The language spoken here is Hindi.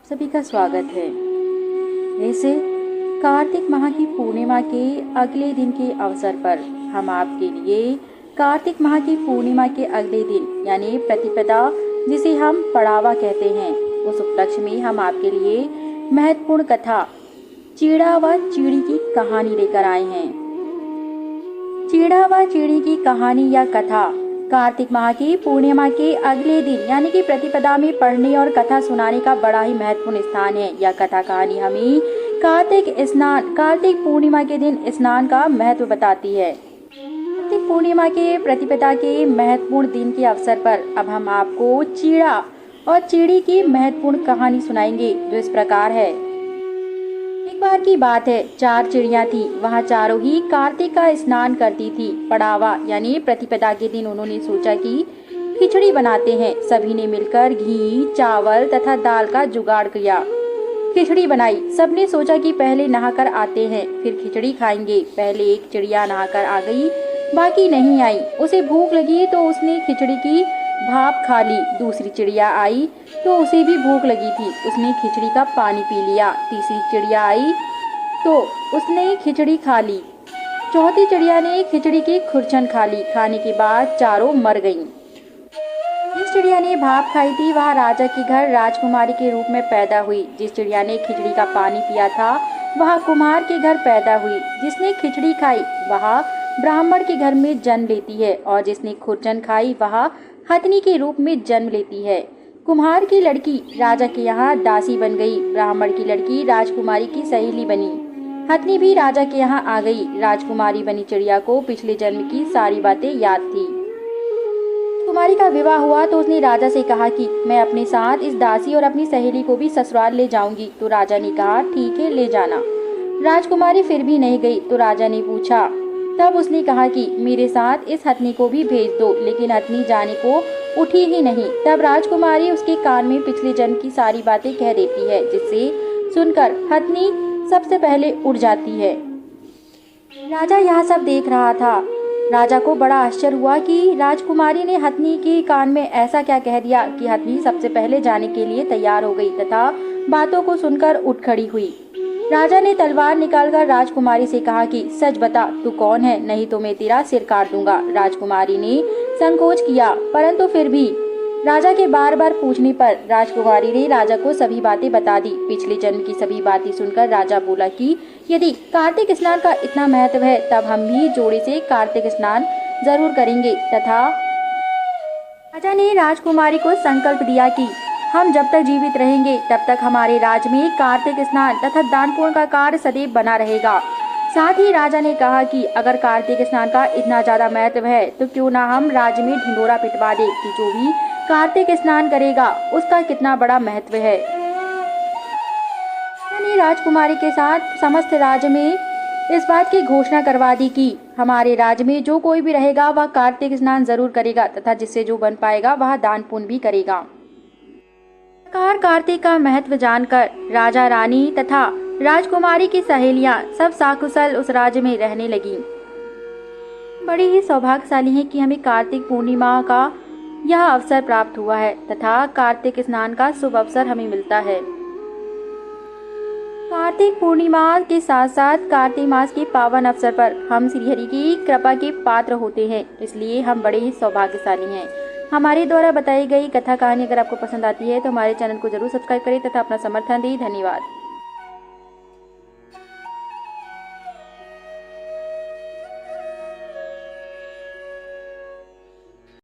सभी का स्वागत है। वैसे कार्तिक माह की पूर्णिमा के अगले दिन के अवसर पर हम आपके लिए कार्तिक माह की पूर्णिमा के अगले दिन यानी प्रतिपदा, जिसे हम पड़ावा कहते हैं, उस उपलक्ष्य में हम आपके लिए महत्वपूर्ण कथा चीड़ा व चीड़ी की कहानी लेकर आए हैं। चीड़ा व चीड़ी की कहानी या कथा कार्तिक माह की पूर्णिमा के अगले दिन यानी कि प्रतिपदा में पढ़ने और कथा सुनाने का बड़ा ही महत्वपूर्ण स्थान है। यह कथा कहानी हमें कार्तिक पूर्णिमा के दिन स्नान का महत्व बताती है। कार्तिक पूर्णिमा के प्रतिपदा के महत्वपूर्ण दिन के अवसर पर अब हम आपको चीड़ा और चीड़ी की महत्वपूर्ण कहानी सुनाएंगे, जो इस प्रकार है। एक बार की बात है, 4 चिड़ियां थी। वहां चारों ही कार्तिक का स्नान करती थी। पड़ावा यानी प्रतिपदा के दिन उन्होंने सोचा कि खिचड़ी बनाते हैं। सभी ने मिलकर घी, चावल तथा दाल का जुगाड़ किया। खिचड़ी बनाई। सबने सोचा कि पहले नहाकर आते हैं, फिर खिचड़ी खाएंगे। पहले एक चिड़िया नहाकर आ गई, बाकी नहीं आई। उसे भूख लगी तो उसने खिचड़ी की भाप खा ली। दूसरी चिड़िया आई तो उसे भी भूख लगी थी, उसने खिचड़ी का पानी पी लिया। तीसरी चिड़िया आई तो उसने खिचड़ी खा ली। चौथी चिड़िया ने खिचड़ी की खुरचन खा ली। खाने के बाद चारों मर गईं। जिस चिड़िया ने भाप खाई थी वह राजा के घर राजकुमारी के रूप में पैदा हुई। जिस चिड़िया ने खिचड़ी का पानी पिया था वह कुम्हार के घर पैदा हुई। जिसने खिचड़ी खाई वह ब्राह्मण के घर में जन्म लेती है, और जिसने खुरचन खाई वह हथनी के रूप में जन्म लेती है। कुम्हार की लड़की राजा के यहाँ दासी बन गई। ब्राह्मण की लड़की राजकुमारी की सहेली बनी। हथनी भी राजा के यहाँ आ गई। राजकुमारी बनी चिड़िया को पिछले जन्म की सारी बातें याद थी। कुमारी का विवाह हुआ तो उसने राजा से कहा कि मैं अपने साथ इस दासी और अपनी सहेली को भी ससुराल ले जाऊंगी। तो राजा ने कहा ठीक है, ले जाना। राजकुमारी फिर भी नहीं गई तो राजा ने पूछा। तब उसने कहा कि मेरे साथ इस हथनी को भी भेज दो, लेकिन हथनी जाने को उठी ही नहीं। तब राजकुमारी उसके कान में पिछले जन्म की सारी बातें कह देती है, जिससे सुनकर हथनी सबसे पहले उड़ जाती है। राजा यह सब देख रहा था। राजा को बड़ा आश्चर्य हुआ कि राजकुमारी ने हथनी के कान में ऐसा क्या कह दिया कि हथनी सबसे पहले जाने के लिए तैयार हो गई तथा बातों को सुनकर उठ खड़ी हुई। राजा ने तलवार निकालकर राजकुमारी से कहा कि सच बता, तू कौन है, नहीं तो मैं तेरा सिर काट दूंगा। राजकुमारी ने संकोच किया, परंतु फिर भी राजा के बार बार पूछने पर राजकुमारी ने राजा को सभी बातें बता दी। पिछले जन्म की सभी बातें सुनकर राजा बोला कि यदि कार्तिक स्नान का इतना महत्व है तब हम भी जोड़े से कार्तिक स्नान जरूर करेंगे। तथा राजा ने राजकुमारी को संकल्प दिया कि हम जब तक जीवित रहेंगे तब तक हमारे राज्य में कार्तिक स्नान तथा दान पुण्य का कार्य सदैव बना रहेगा। साथ ही राजा ने कहा कि अगर कार्तिक स्नान का इतना ज्यादा महत्व है तो क्यों ना हम राज्य में ढिंडोरा पिटवा दे कि जो भी कार्तिक स्नान करेगा उसका कितना बड़ा महत्व है। राजा ने राजकुमारी के साथ समस्त राज्य में इस बात की घोषणा करवा दी कि हमारे राज्य में जो कोई भी रहेगा वह कार्तिक स्नान जरूर करेगा तथा जिससे जो बन पाएगा वह दान पुण्य भी करेगा। कार्तिक का महत्व जानकर राजा, रानी तथा राजकुमारी की सहेलियां सब साकुशल उस राज्य में रहने लगीं। बड़े ही सौभाग्यशाली हैं कि हमें कार्तिक पूर्णिमा का यह अवसर प्राप्त हुआ है तथा कार्तिक स्नान का शुभ अवसर हमें मिलता है। कार्तिक पूर्णिमा के साथ साथ कार्तिक मास के पावन अवसर पर हम श्री हरि की कृपा के पात्र होते हैं, इसलिए हम बड़े ही सौभाग्यशाली हैं। हमारे द्वारा बताई गई कथा कहानी अगर आपको पसंद आती है तो हमारे चैनल को जरूर सब्सक्राइब करें तथा अपना समर्थन दें। धन्यवाद।